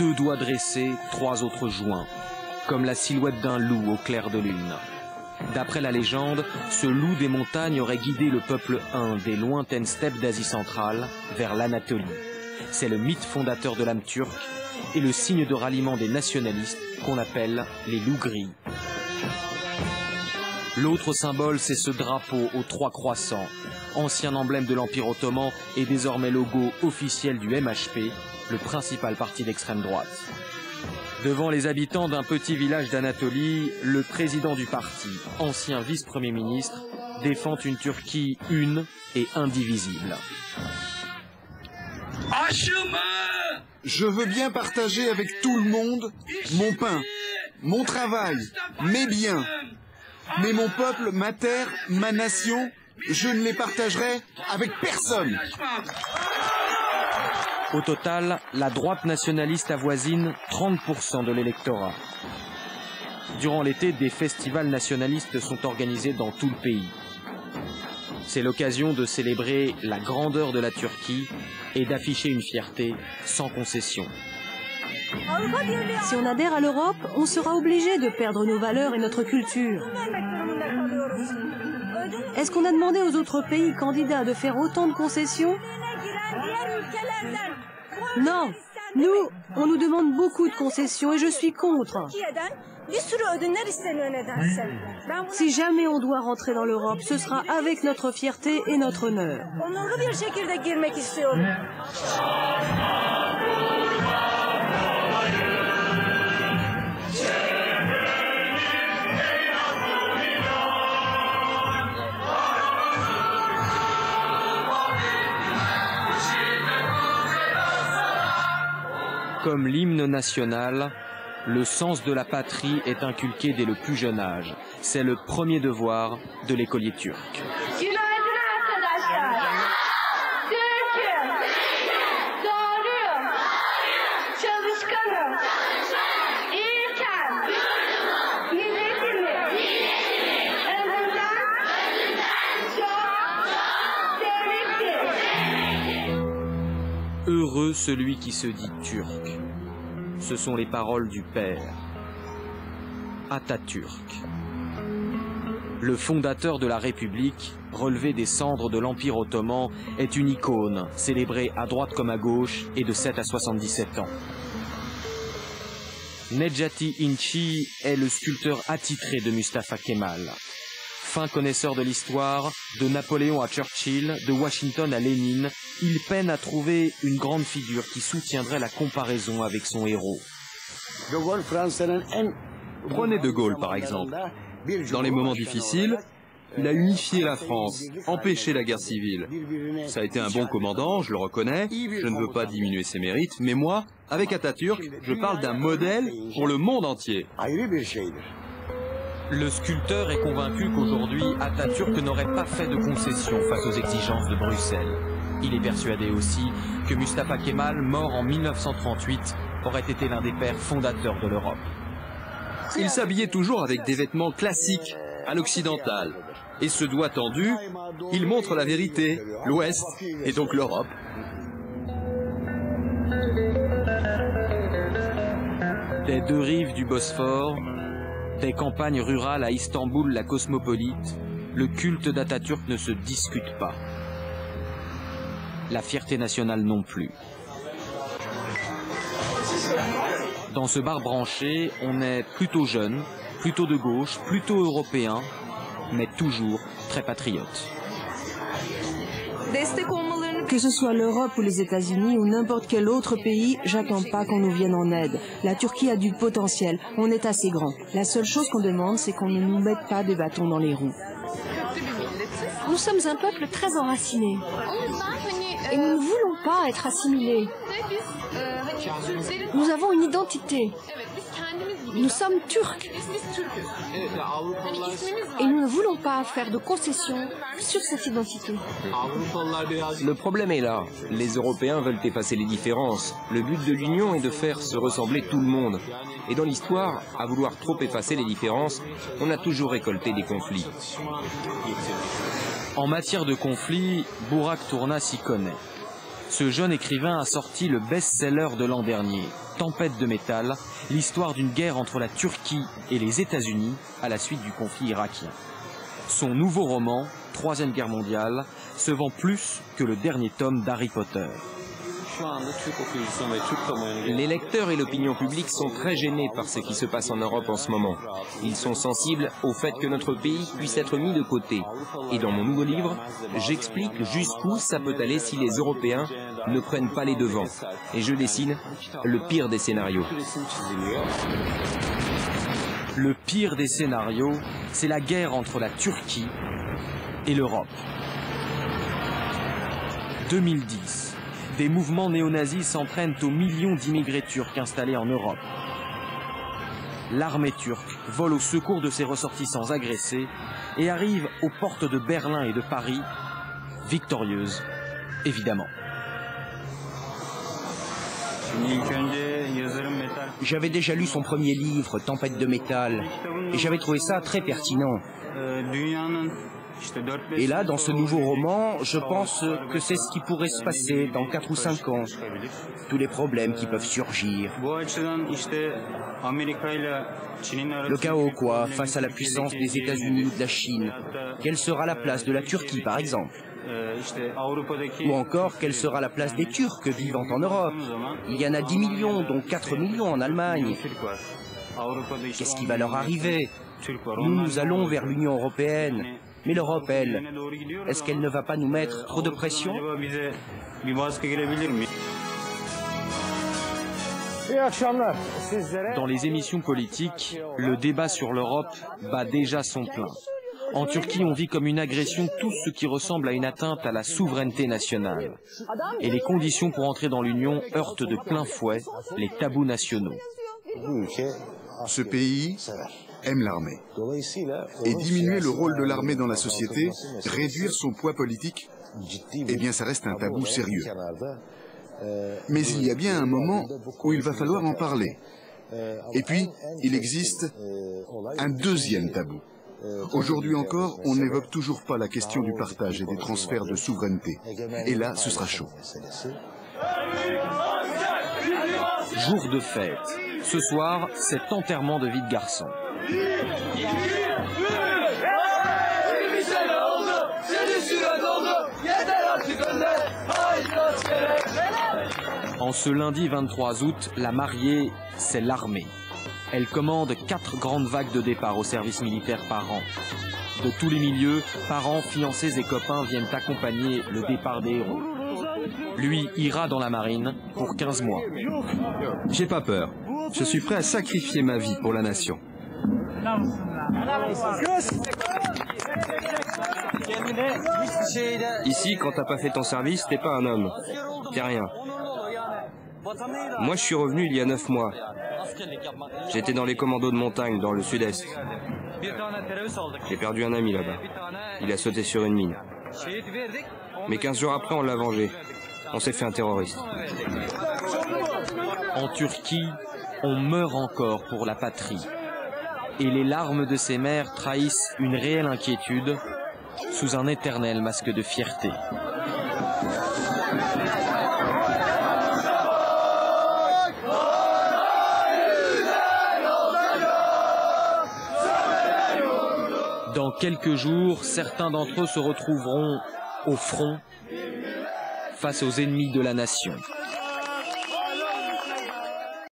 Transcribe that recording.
2 doigts dressés, 3 autres joints, comme la silhouette d'un loup au clair de lune. D'après la légende, ce loup des montagnes aurait guidé le peuple Huns des lointaines steppes d'Asie centrale vers l'Anatolie. C'est le mythe fondateur de l'âme turque et le signe de ralliement des nationalistes qu'on appelle les loups gris. L'autre symbole, c'est ce drapeau aux 3 croissants, ancien emblème de l'Empire ottoman et désormais logo officiel du MHP, le principal parti d'extrême droite. Devant les habitants d'un petit village d'Anatolie, le président du parti, ancien vice-premier ministre, défend une Turquie une et indivisible. Je veux bien partager avec tout le monde mon pain, mon travail, mes biens. Mais mon peuple, ma terre, ma nation, je ne les partagerai avec personne. Au total, la droite nationaliste avoisine 30% de l'électorat. Durant l'été, des festivals nationalistes sont organisés dans tout le pays. C'est l'occasion de célébrer la grandeur de la Turquie et d'afficher une fierté sans concession. Si on adhère à l'Europe, on sera obligé de perdre nos valeurs et notre culture. Est-ce qu'on a demandé aux autres pays candidats de faire autant de concessions? Non, nous, on nous demande beaucoup de concessions et je suis contre. Si jamais on doit rentrer dans l'Europe, ce sera avec notre fierté et notre honneur. Comme l'hymne national, le sens de la patrie est inculqué dès le plus jeune âge. C'est le premier devoir de l'écolier turc. Heureux celui qui se dit turc. Ce sont les paroles du père, Atatürk. Le fondateur de la République, relevé des cendres de l'Empire ottoman, est une icône, célébrée à droite comme à gauche et de 7 à 77 ans. Necati Inci est le sculpteur attitré de Mustafa Kemal. Fin connaisseur de l'histoire, de Napoléon à Churchill, de Washington à Lénine, il peine à trouver une grande figure qui soutiendrait la comparaison avec son héros. Prenez De Gaulle par exemple. Dans les moments difficiles, il a unifié la France, empêché la guerre civile. Ça a été un bon commandant, je le reconnais, je ne veux pas diminuer ses mérites, mais moi, avec Atatürk, je parle d'un modèle pour le monde entier. Le sculpteur est convaincu qu'aujourd'hui, Atatürk n'aurait pas fait de concessions face aux exigences de Bruxelles. Il est persuadé aussi que Mustafa Kemal, mort en 1938, aurait été l'un des pères fondateurs de l'Europe. Il s'habillait toujours avec des vêtements classiques, à l'occidental. Et ce doigt tendu, il montre la vérité, l'Ouest, et donc l'Europe. Des 2 rives du Bosphore, des campagnes rurales à Istanbul, la cosmopolite, le culte d'Atatürk ne se discute pas. La fierté nationale non plus. Dans ce bar branché, on est plutôt jeune, plutôt de gauche, plutôt européen, mais toujours très patriote. Que ce soit l'Europe ou les États-Unis ou n'importe quel autre pays, j'attends pas qu'on nous vienne en aide. La Turquie a du potentiel, on est assez grand. La seule chose qu'on demande, c'est qu'on ne nous mette pas des bâtons dans les roues. Nous sommes un peuple très enraciné. Et nous ne voulons pas être assimilés. Nous avons une identité. Nous sommes turcs. Et nous ne voulons pas faire de concessions sur cette identité. Le problème est là. Les Européens veulent effacer les différences. Le but de l'Union est de faire se ressembler tout le monde. Et dans l'histoire, à vouloir trop effacer les différences, on a toujours récolté des conflits. En matière de conflits, Burak Turna s'y connaît. Ce jeune écrivain a sorti le best-seller de l'an dernier, Tempête de métal, l'histoire d'une guerre entre la Turquie et les États-Unis à la suite du conflit irakien. Son nouveau roman, Troisième Guerre mondiale, se vend plus que le dernier tome d'Harry Potter. Les lecteurs et l'opinion publique sont très gênés par ce qui se passe en Europe en ce moment. Ils sont sensibles au fait que notre pays puisse être mis de côté. Et dans mon nouveau livre, j'explique jusqu'où ça peut aller si les Européens ne prennent pas les devants. Et je dessine le pire des scénarios. Le pire des scénarios, c'est la guerre entre la Turquie et l'Europe. 2010. Des mouvements néo-nazis s'entraînent aux millions d'immigrés turcs installés en Europe. L'armée turque vole au secours de ses ressortissants agressés et arrive aux portes de Berlin et de Paris, victorieuse, évidemment. J'avais déjà lu son premier livre, Tempête de métal, et j'avais trouvé ça très pertinent. Et là, dans ce nouveau roman, je pense que c'est ce qui pourrait se passer dans 4 ou 5 ans. Tous les problèmes qui peuvent surgir. Le chaos, quoi, face à la puissance des États-Unis ou de la Chine. Quelle sera la place de la Turquie, par exemple? Ou encore, quelle sera la place des Turcs vivant en Europe? Il y en a 10 millions, dont 4 millions en Allemagne. Qu'est-ce qui va leur arriver? Nous allons vers l'Union européenne. Mais l'Europe, elle, est-ce qu'elle ne va pas nous mettre trop de pression? Dans les émissions politiques, le débat sur l'Europe bat déjà son plein. En Turquie, on vit comme une agression tout ce qui ressemble à une atteinte à la souveraineté nationale. Et les conditions pour entrer dans l'Union heurtent de plein fouet les tabous nationaux. Ce pays aime l'armée. Et diminuer le rôle de l'armée dans la société, réduire son poids politique, eh bien ça reste un tabou sérieux. Mais il y a bien un moment où il va falloir en parler. Et puis, il existe un deuxième tabou. Aujourd'hui encore, on n'évoque toujours pas la question du partage et des transferts de souveraineté. Et là, ce sera chaud. Jour de fête. Ce soir, c'est enterrement de vie de garçon. En ce lundi 23 août, la mariée, c'est l'armée. Elle commande 4 grandes vagues de départ au service militaire par an. De tous les milieux, parents, fiancés et copains viennent accompagner le départ des héros. Lui ira dans la marine pour 15 mois. J'ai pas peur. Je suis prêt à sacrifier ma vie pour la nation. Ici, quand t'as pas fait ton service, t'es pas un homme. T'es rien. Moi, je suis revenu il y a 9 mois. J'étais dans les commandos de montagne, dans le sud-est. J'ai perdu un ami là-bas. Il a sauté sur une mine. Mais 15 jours après, on l'a vengé. On s'est fait un terroriste. En Turquie, on meurt encore pour la patrie. Et les larmes de ces mères trahissent une réelle inquiétude sous un éternel masque de fierté. Dans quelques jours, certains d'entre eux se retrouveront au front face aux ennemis de la nation.